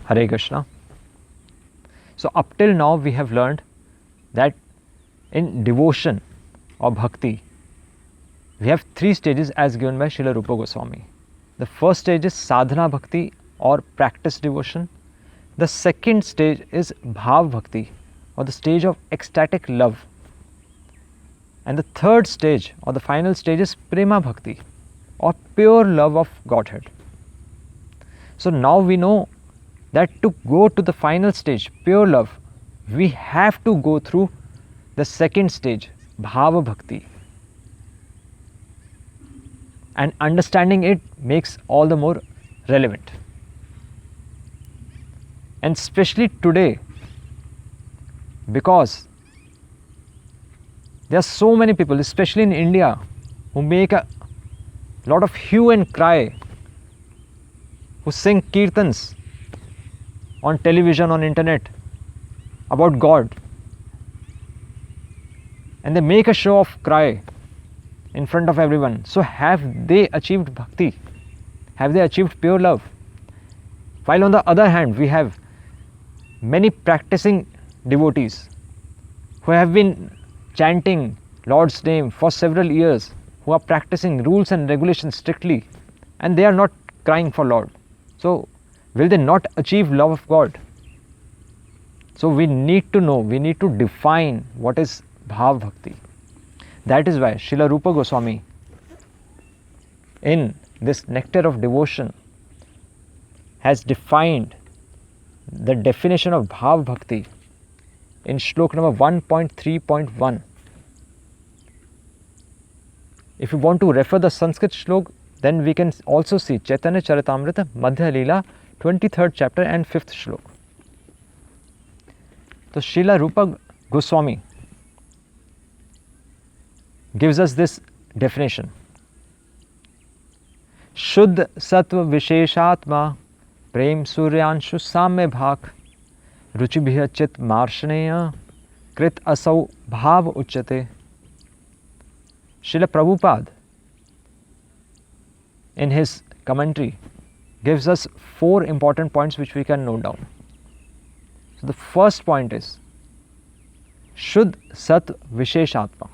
Hare Krishna. So up till now we have learned that in devotion or bhakti, we have three stages as given by Srila Rupa Goswami. The first stage is sadhana bhakti or practice devotion. The second stage is bhav bhakti or the stage of ecstatic love. And the third stage or the final stage is prema bhakti or pure love of Godhead. So now we know that to go to the final stage, pure love, we have to go through the second stage, bhava bhakti. And understanding it makes all the more relevant. And especially today, because there are so many people, especially in India, who make a lot of hue and cry, who sing kirtans on television, on internet about God, and they make a show of cry in front of everyone. So have they achieved bhakti? Have they achieved pure love? While on the other hand, we have many practicing devotees who have been chanting Lord's name for several years, who are practicing rules and regulations strictly, and they are not crying for Lord. So will they not achieve love of God? So we need to know, we need to define what is bhav bhakti. That is why Srila Rupa Goswami in this Nectar of Devotion has defined the definition of bhav bhakti in shlok number 1.3.1. If you want to refer the Sanskrit shlok, then we can also see Chaitanya Charitamrita Madhya Leela 23rd chapter and 5th shlok. So Srila Rupa Goswami gives us this definition. Shuddha Sattva Visheshatma Prem Suryanshu Samya Bhak Ruchibhya Chit Marshaneya Krit Asau Bhav Uchyate. Srila Prabhupada in his commentary gives us 4 important points which we can note down. So the first point is Shuddh Sat Visheshatma.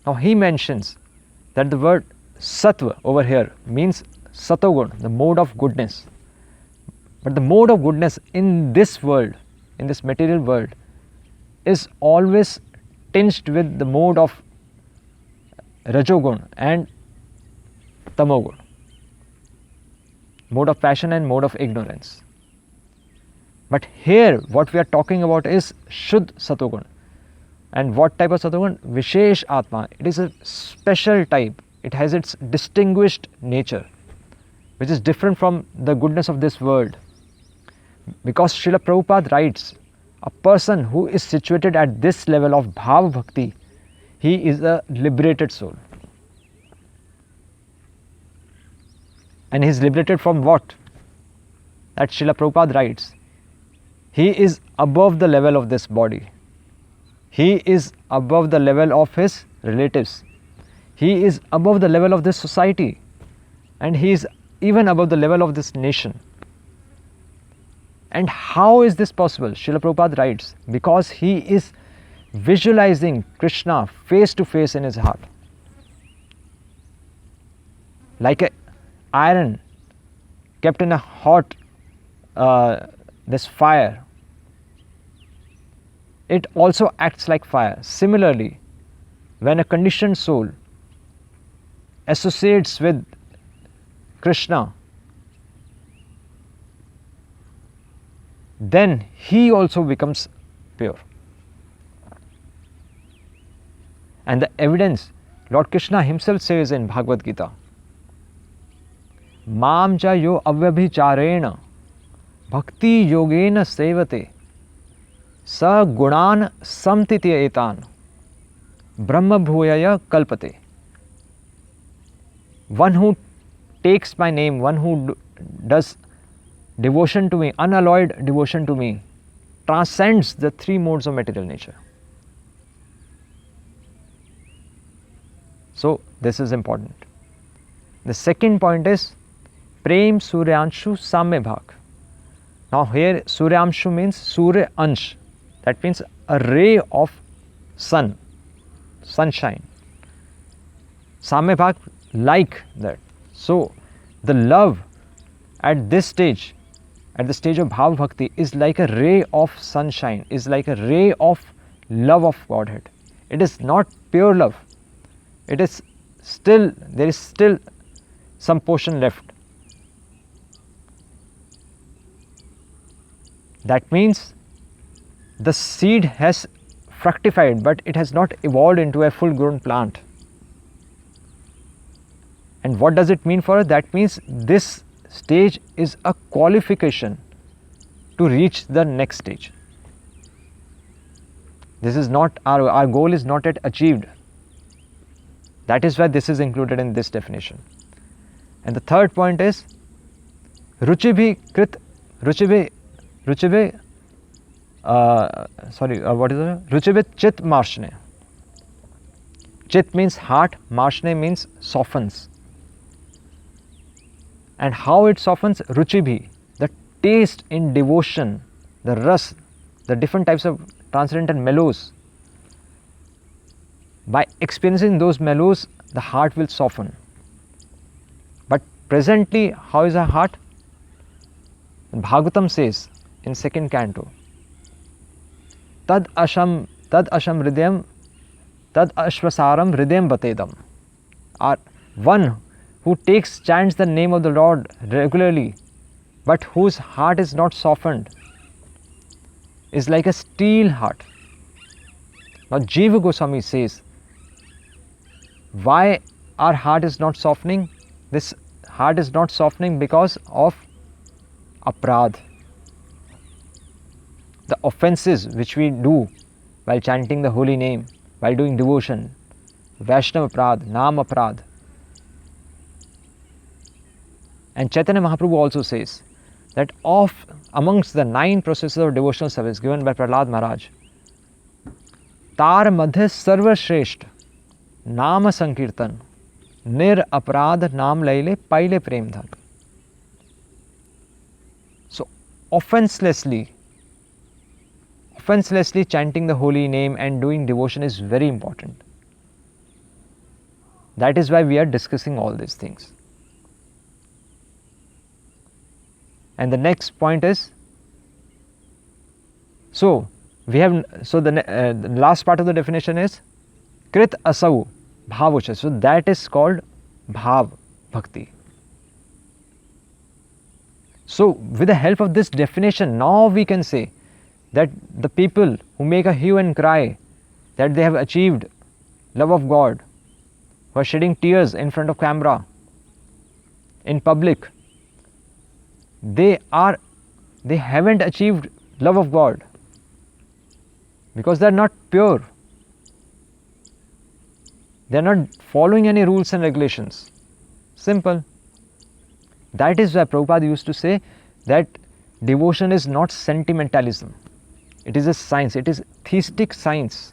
Now he mentions that the word Sattva over here means Satogun, the mode of goodness. But the mode of goodness in this world, in this material world, is always tinged with the mode of Rajogun and Tamogun, mode of passion and mode of ignorance. But here what we are talking about is Shuddh Satogun. And what type of Satogun? Vishesh Atma. It is a special type. It has its distinguished nature, which is different from the goodness of this world. Because Srila Prabhupada writes, a person who is situated at this level of Bhav Bhakti, he is a liberated soul. And he is liberated from what? That Srila Prabhupada writes, he is above the level of this body. He is above the level of his relatives. He is above the level of this society. And he is even above the level of this nation. And how is this possible? Srila Prabhupada writes, because he is visualizing Krishna face to face in his heart. Like an iron kept in a hot this fire, it also acts like fire. Similarly, when a conditioned soul associates with Krishna, then he also becomes pure. And the evidence, Lord Krishna himself says in Bhagavad Gita, Mam cha yo avyabhicharena bhakti yogena sevate sa gunan samtitya etan brahma bhuyaya kalpate. One who takes my name, one who does devotion to me, unalloyed devotion to me, transcends the 3 modes of material nature. So this is important. The second point is Prem Suryanshu Samya Bhak. Now here Suryamshu means Surya Ansh, that means a ray of sun, sunshine. Samya Bhag like that. So the love at this stage, at the stage of Bhav Bhakti, is like a ray of sunshine, is like a ray of love of Godhead. It is not pure love. It is still, there is still some portion left. That means the seed has fructified, but it has not evolved into a full grown plant. And what does it mean for us? That means this stage is a qualification to reach the next stage. This is not, our goal is not yet achieved. That is why this is included in this definition. And the third point is Ruchibhi Krit, Ruchibhi, what is it? Ruchibhi Chit Marshne. Chit means heart, Marshne means softens. And how it softens? Ruchibhi, the taste in devotion, the ras, the different types of transcendental mellows. By experiencing those mellows, the heart will soften. But presently, how is our heart? Bhagavatam says in second canto, Tad asham hridayam, tad ashvasaram hridayam batedam. Our one who chants the name of the Lord regularly, but whose heart is not softened, is like a steel heart. Now Jiva Goswami says, why our heart is not softening? This heart is not softening because of aprad, the offenses which we do while chanting the holy name, while doing devotion, Vaishnava aprad, Nam aprad. And Chaitanya Mahaprabhu also says that amongst the 9 processes of devotional service given by Prahlad Maharaj, Tar Madhya Sarva Shresht Nama Sankirtan Nir Aprad Nam Laile Paile Prem Dhak. So offenselessly chanting the holy name and doing devotion is very important. That is why we are discussing all these things. And the next point is, the last part of the definition is Krit Asau Bhavocha. So that is called Bhav Bhakti. So with the help of this definition, now we can say that the people who make a hue and cry that they have achieved love of God, who are shedding tears in front of camera, in public, they haven't achieved love of God because they are not pure. They are not following any rules and regulations. Simple. That is why Prabhupada used to say that devotion is not sentimentalism. It is a science. It is theistic science.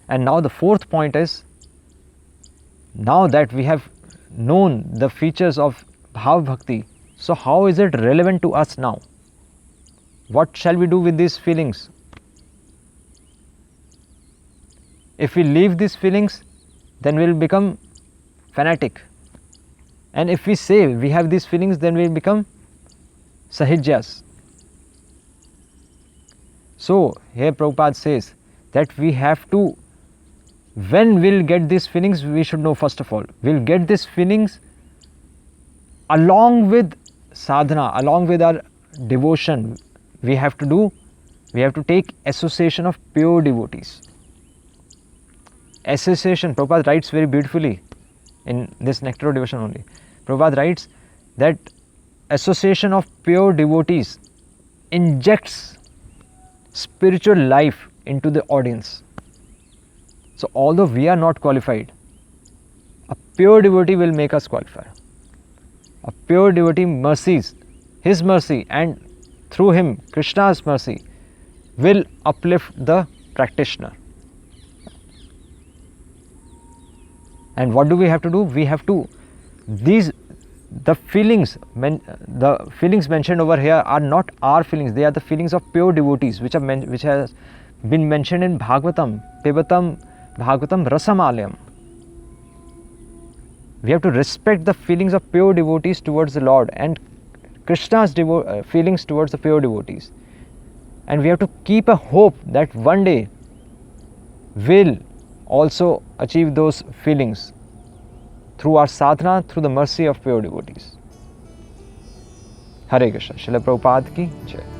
And now the fourth point is, now that we have known the features of Bhav Bhakti, so how is it relevant to us now? What shall we do with these feelings? If we leave these feelings, then we will become fanatic. And if we say we have these feelings, then we will become sahijyas. So here Prabhupada says that we have to, when we'll get these feelings, we should know first of all, we'll get these feelings along with sadhana, along with our devotion. We have to take association of pure devotees. Association, Prabhupada writes very beautifully in this Nectar of Devotion only. Prabhupada writes that association of pure devotees injects spiritual life into the audience. So although we are not qualified, a pure devotee will make us qualified. A pure devotee mercies, his mercy, and through him Krishna's mercy will uplift the practitioner. And what do we have to do? We have to, the feelings mentioned over here are not our feelings, they are the feelings of pure devotees, which has been mentioned in Bhagavatam, Pibatam Bhagavatam Rasamalayam. We have to respect the feelings of pure devotees towards the Lord and Krishna's feelings towards the pure devotees. And we have to keep a hope that one day we'll also achieve those feelings through our sadhana, through the mercy of pure devotees. Hare Krishna. Srila Prabhupada ki Jai.